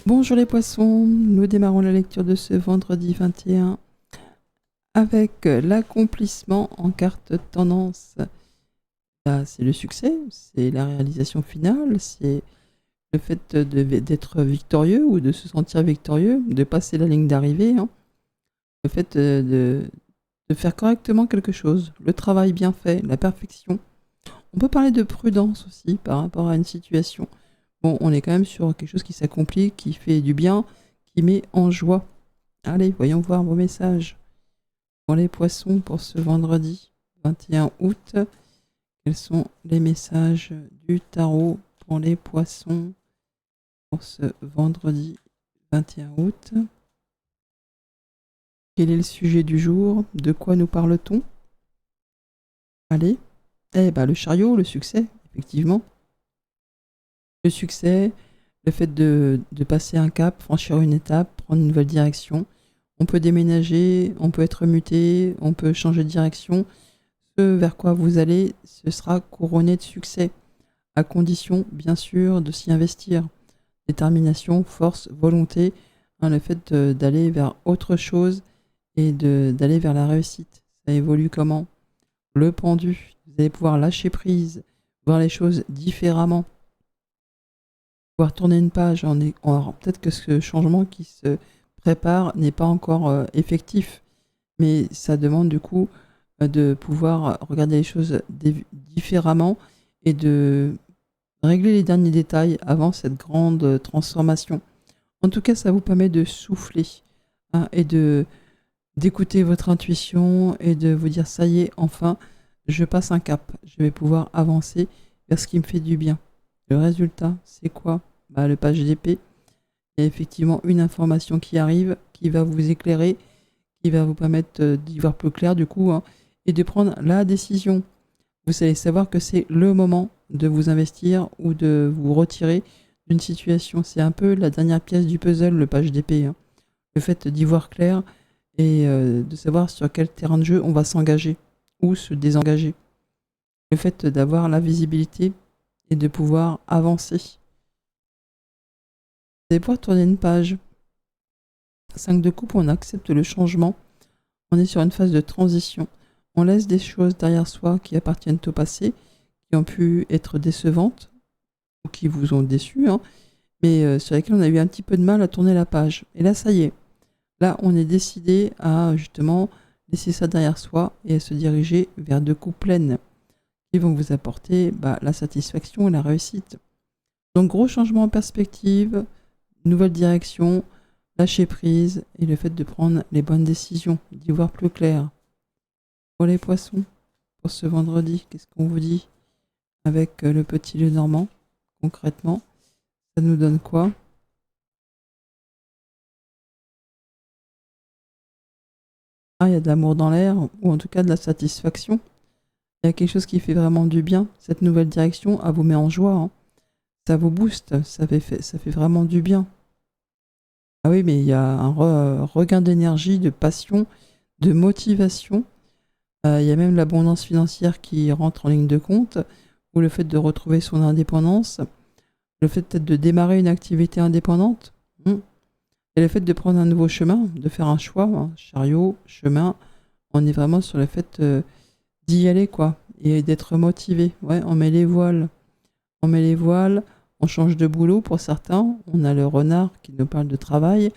Bonjour les poissons, nous démarrons la lecture de ce vendredi 21 avec l'accomplissement en carte tendance. Là, c'est le succès, c'est la réalisation finale, c'est le fait d'être victorieux ou de se sentir victorieux, de passer la ligne d'arrivée, hein. Le fait de faire correctement quelque chose, le travail bien fait, la perfection. On peut parler de prudence aussi par rapport à une situation. Bon, on est quand même sur quelque chose qui s'accomplit, qui fait du bien, qui met en joie. Allez, voyons voir vos messages pour les poissons pour ce vendredi 21 août. Quels sont les messages du tarot pour les poissons pour ce vendredi 21 août? Quel est le sujet du jour? De quoi nous parle-t-on? Allez, le chariot, le succès, effectivement. Le succès, le fait de passer un cap, franchir une étape, prendre une nouvelle direction. On peut déménager, on peut être muté, on peut changer de direction. Ce vers quoi vous allez, ce sera couronné de succès, à condition, bien sûr, de s'y investir. Détermination, force, volonté, hein, le fait d'aller vers autre chose et d'aller vers la réussite. Ça évolue comment? Le pendu, vous allez pouvoir lâcher prise, voir les choses différemment. Pouvoir tourner une page, alors peut-être que ce changement qui se prépare n'est pas encore effectif, mais ça demande du coup de pouvoir regarder les choses différemment et de régler les derniers détails avant cette grande transformation. En tout cas, ça vous permet de souffler, hein, et d'écouter votre intuition et de vous dire ça y est, enfin, je passe un cap, je vais pouvoir avancer vers ce qui me fait du bien. Le résultat, c'est quoi? Le page d'épée. Il y a effectivement une information qui arrive, qui va vous éclairer, qui va vous permettre d'y voir plus clair du coup, hein, et de prendre la décision. Vous allez savoir que c'est le moment de vous investir ou de vous retirer d'une situation. C'est un peu la dernière pièce du puzzle, le page d'épée, hein. Le fait d'y voir clair et de savoir sur quel terrain de jeu on va s'engager ou se désengager. Le fait d'avoir la visibilité et de pouvoir avancer. Vous allez pouvoir tourner une page. 5 de coupe, on accepte le changement. On est sur une phase de transition. On laisse des choses derrière soi qui appartiennent au passé, qui ont pu être décevantes ou qui vous ont déçu, hein, mais sur lesquelles on a eu un petit peu de mal à tourner la page. Et là, ça y est. Là, on est décidé à justement laisser ça derrière soi et à se diriger vers 2 coups pleines qui vont vous apporter la satisfaction et la réussite. Donc, gros changement en perspective, nouvelle direction, lâcher prise et le fait de prendre les bonnes décisions, d'y voir plus clair. Pour les poissons, pour ce vendredi, qu'est-ce qu'on vous dit avec le petit Lenormand, concrètement? Ça nous donne quoi? Il y a de l'amour dans l'air, ou en tout cas de la satisfaction. Il y a quelque chose qui fait vraiment du bien. Cette nouvelle direction, elle vous met en joie, hein. Ça vous booste, ça fait vraiment du bien. Ah oui, mais il y a un regain d'énergie, de passion, de motivation. Il y a même l'abondance financière qui rentre en ligne de compte, ou le fait de retrouver son indépendance, le fait peut-être de démarrer une activité indépendante, et le fait de prendre un nouveau chemin, de faire un choix, hein, chariot, chemin. On est vraiment sur le fait d'y aller, quoi, et d'être motivé. Ouais, on met les voiles. On change de boulot pour certains. On a le renard qui nous parle de travail.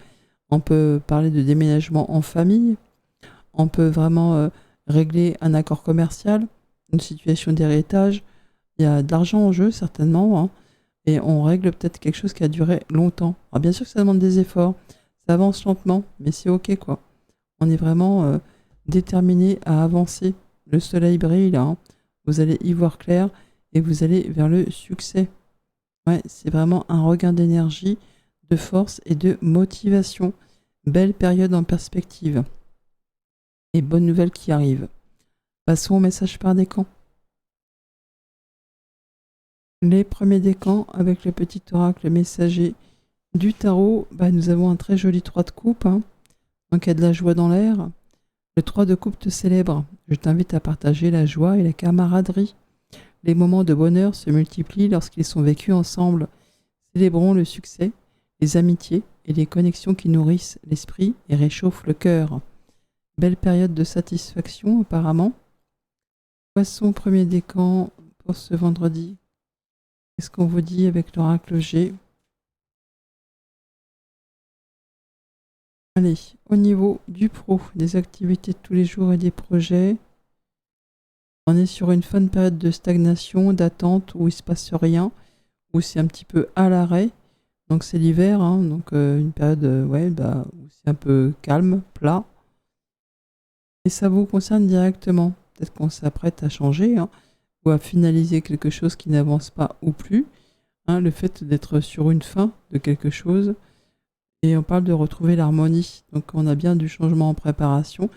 On peut parler de déménagement en famille. On peut vraiment régler un accord commercial, une situation d'héritage. Il y a de l'argent en jeu, certainement, hein, et on règle peut-être quelque chose qui a duré longtemps. Alors bien sûr que ça demande des efforts. Ça avance lentement, mais c'est ok, quoi. On est vraiment déterminé à avancer. Le soleil brille là, hein. Vous allez y voir clair et vous allez vers le succès. Ouais, c'est vraiment un regain d'énergie, de force et de motivation. Belle période en perspective. Et bonnes nouvelles qui arrivent. Passons au message par décan. Les premiers décans avec le petit oracle messager du tarot. Nous avons un très joli 3 de coupe, hein. Donc il y a de la joie dans l'air. Le 3 de coupe te célèbre. Je t'invite à partager la joie et la camaraderie. Les moments de bonheur se multiplient lorsqu'ils sont vécus ensemble. Célébrons le succès les amitiés et les connexions qui nourrissent l'esprit et réchauffent le cœur. Belle période de satisfaction apparemment. Poisson, premier décan pour ce vendredi. Qu'est-ce qu'on vous dit avec l'oracle G? Allez, au niveau du pro, des activités de tous les jours et des projets, on est sur une fin de période de stagnation, d'attente, où il ne se passe rien, où c'est un petit peu à l'arrêt. Donc c'est l'hiver, hein, donc une période où c'est un peu calme, plat. Et ça vous concerne directement. Peut-être qu'on s'apprête à changer, hein, ou à finaliser quelque chose qui n'avance pas ou plus. Hein, le fait d'être sur une fin de quelque chose. Et on parle de retrouver l'harmonie. Donc on a bien du changement en préparation.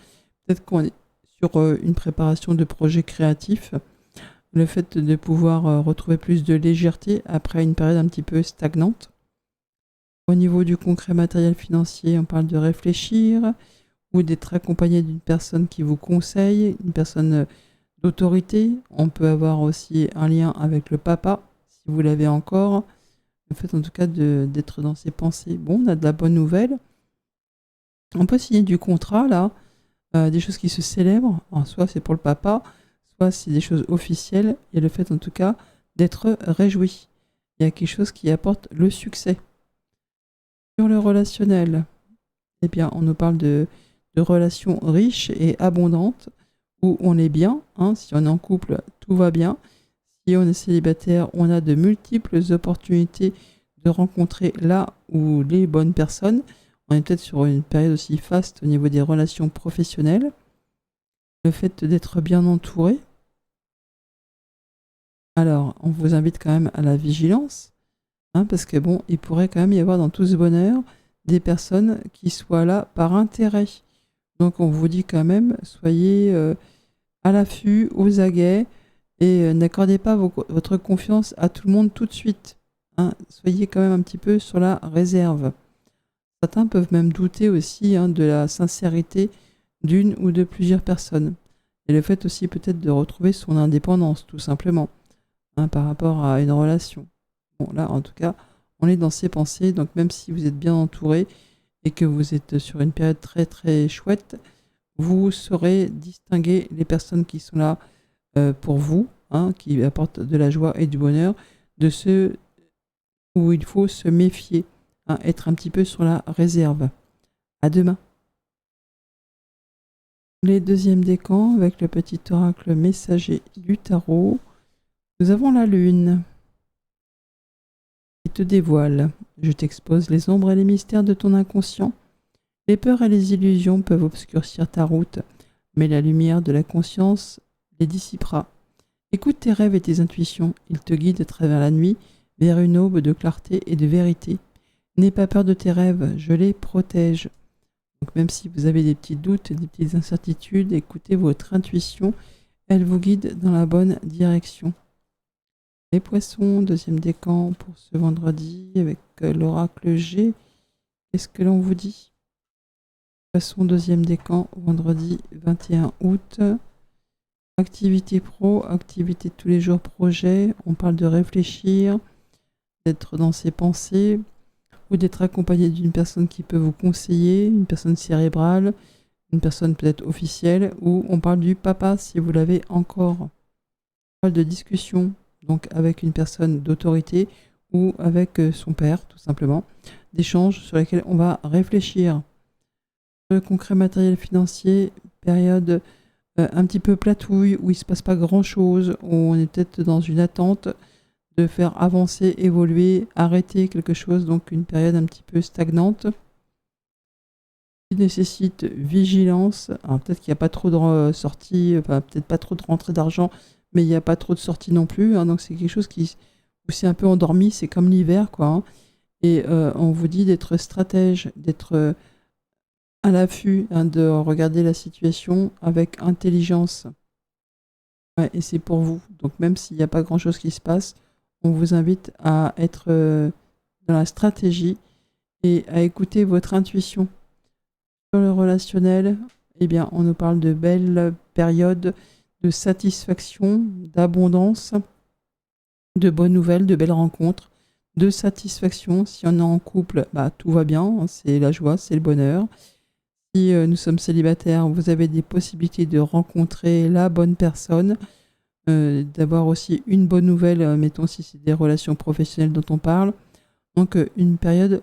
Peut-être qu'on est sur une préparation de projet créatif. Le fait de pouvoir retrouver plus de légèreté après une période un petit peu stagnante. Au niveau du concret matériel financier, on parle de réfléchir ou d'être accompagné d'une personne qui vous conseille, une personne d'autorité. On peut avoir aussi un lien avec le papa, si vous l'avez encore. Le fait en tout cas d'être dans ses pensées. Bon, on a de la bonne nouvelle. On peut signer du contrat là, des choses qui se célèbrent. Alors, soit c'est pour le papa, soit c'est des choses officielles. Et le fait en tout cas d'être réjoui. Il y a quelque chose qui apporte le succès. Sur le relationnel, eh bien, on nous parle de relations riches et abondantes où on est bien. Hein, si on est en couple, tout va bien. Si on est célibataire, on a de multiples opportunités de rencontrer là où les bonnes personnes. On est peut-être sur une période aussi faste au niveau des relations professionnelles. Le fait d'être bien entouré. Alors, on vous invite quand même à la vigilance. Hein, parce que bon, il pourrait quand même y avoir dans tout ce bonheur des personnes qui soient là par intérêt. Donc on vous dit quand même, soyez à l'affût, aux aguets, et n'accordez pas votre confiance à tout le monde tout de suite. Hein. Soyez quand même un petit peu sur la réserve. Certains peuvent même douter aussi, hein, de la sincérité d'une ou de plusieurs personnes. Et le fait aussi peut-être de retrouver son indépendance, tout simplement, hein, par rapport à une relation. Bon, là, en tout cas, on est dans ses pensées, donc même si vous êtes bien entouré et que vous êtes sur une période très très chouette, vous saurez distinguer les personnes qui sont là pour vous, hein, qui apportent de la joie et du bonheur, de ceux où il faut se méfier, hein, être un petit peu sur la réserve. À demain. Les deuxièmes décans avec le petit oracle messager du tarot. Nous avons la lune qui te dévoile. Je t'expose les ombres et les mystères de ton inconscient. Les peurs et les illusions peuvent obscurcir ta route, mais la lumière de la conscience les dissipera. Écoute tes rêves et tes intuitions, ils te guident à travers la nuit vers une aube de clarté et de vérité. N'aie pas peur de tes rêves, je les protège. Donc même si vous avez des petits doutes, des petites incertitudes, écoutez votre intuition, elle vous guide dans la bonne direction. Les poissons, deuxième décan pour ce vendredi avec l'oracle G. Qu'est-ce que l'on vous dit? Poissons, deuxième décan, vendredi 21 août. Activité pro, activité de tous les jours, projet. On parle de réfléchir, d'être dans ses pensées ou d'être accompagné d'une personne qui peut vous conseiller, une personne cérébrale, une personne peut-être officielle, ou on parle du papa si vous l'avez encore. On parle de discussion, donc avec une personne d'autorité ou avec son père, tout simplement. D'échanges sur lesquels on va réfléchir. Le concret matériel financier, période un petit peu platouille, où il ne se passe pas grand-chose, où on est peut-être dans une attente de faire avancer, évoluer, arrêter quelque chose, donc une période un petit peu stagnante, qui nécessite vigilance. Alors peut-être qu'il n'y a pas trop de sorties, peut-être pas trop de rentrée d'argent, mais il n'y a pas trop de sorties non plus, hein, donc c'est quelque chose où c'est un peu endormi, c'est comme l'hiver, quoi. Hein, et on vous dit d'être stratège, d'être à l'affût, hein, de regarder la situation avec intelligence. Ouais, et c'est pour vous. Donc même s'il n'y a pas grand-chose qui se passe, on vous invite à être dans la stratégie et à écouter votre intuition. Sur le relationnel, eh bien, on nous parle de belles périodes de satisfaction, d'abondance, de bonnes nouvelles, de belles rencontres. de satisfaction. Si on est en couple, bah, tout va bien, c'est la joie, c'est le bonheur. Si nous sommes célibataires, vous avez des possibilités de rencontrer la bonne personne, d'avoir aussi une bonne nouvelle, mettons si c'est des relations professionnelles dont on parle. Donc une période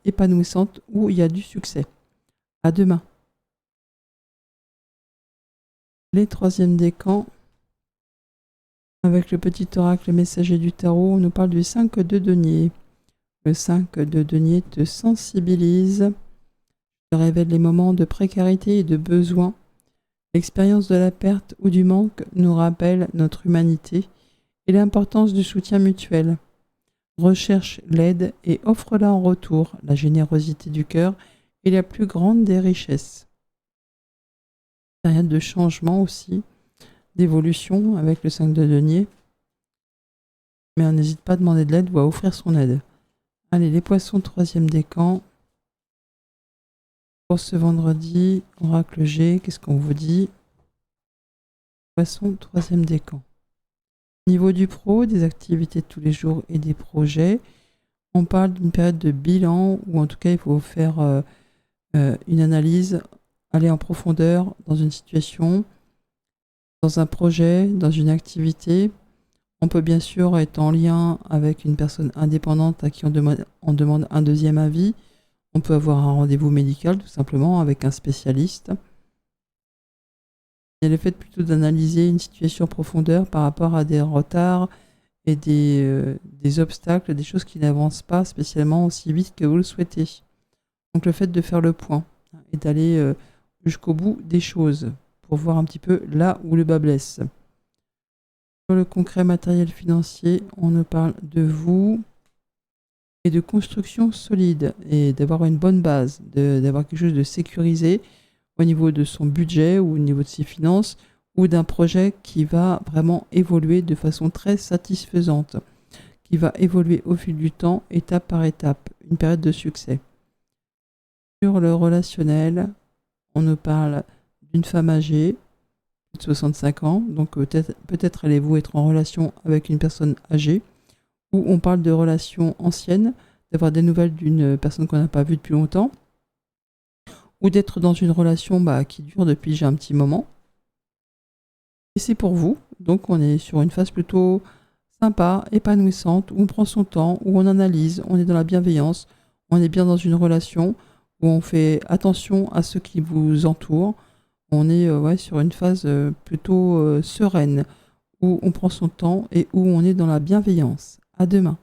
épanouissante où il y a du succès. À demain. Les troisièmes décans, avec le petit oracle messager du tarot, on nous parle du 5 de denier. Le 5 de denier te sensibilise, te révèle les moments de précarité et de besoin. L'expérience de la perte ou du manque nous rappelle notre humanité et l'importance du soutien mutuel. Recherche l'aide et offre-la en retour. La générosité du cœur est la plus grande des richesses. Période de changement aussi, d'évolution avec le 5 de denier. Mais on n'hésite pas à demander de l'aide ou à offrir son aide. Allez, les poissons, troisième décan. Pour ce vendredi, oracle G, qu'est-ce qu'on vous dit? Poisson, troisième décan. Niveau du pro, des activités de tous les jours et des projets. On parle d'une période de bilan, ou en tout cas il faut faire une analyse, aller en profondeur dans une situation, dans un projet, dans une activité. On peut bien sûr être en lien avec une personne indépendante à qui on demande un deuxième avis. On peut avoir un rendez-vous médical tout simplement avec un spécialiste. Il y a le fait plutôt d'analyser une situation en profondeur par rapport à des retards et des obstacles, des choses qui n'avancent pas spécialement aussi vite que vous le souhaitez. Donc le fait de faire le point et d'aller jusqu'au bout des choses pour voir un petit peu là où le bas blesse. Sur le concret matériel financier, on nous parle de vous et de construction solide et d'avoir une bonne base, d'avoir quelque chose de sécurisé au niveau de son budget ou au niveau de ses finances ou d'un projet qui va vraiment évoluer de façon très satisfaisante, qui va évoluer au fil du temps, étape par étape, une période de succès. Sur le relationnel, on nous parle d'une femme âgée, de 65 ans, donc peut-être allez-vous être en relation avec une personne âgée, ou on parle de relations anciennes, d'avoir des nouvelles d'une personne qu'on n'a pas vue depuis longtemps, ou d'être dans une relation qui dure depuis déjà un petit moment. Et c'est pour vous, donc on est sur une phase plutôt sympa, épanouissante, où on prend son temps, où on analyse, on est dans la bienveillance, on est bien dans une relation, où on fait attention à ceux qui vous entourent. On est sur une phase plutôt sereine, où on prend son temps et où on est dans la bienveillance. À demain.